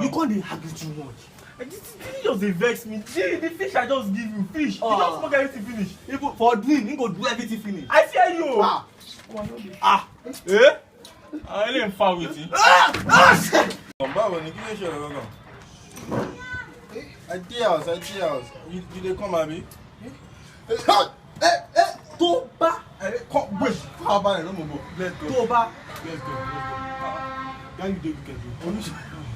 You can't dey argue too much. This just dey vex me. The fish I just give you, fish. You don't smoke everything finish. Even for dream, he go do everything finish. I fear you. Eh? I ain't far with you. Báwo ni kí ló ṣe ọ̀rọ̀ náà? Idea house. You dey come abi? Tó bá Come wait, how about it? No more. Let's go. tó bá Let's go. Can you do it?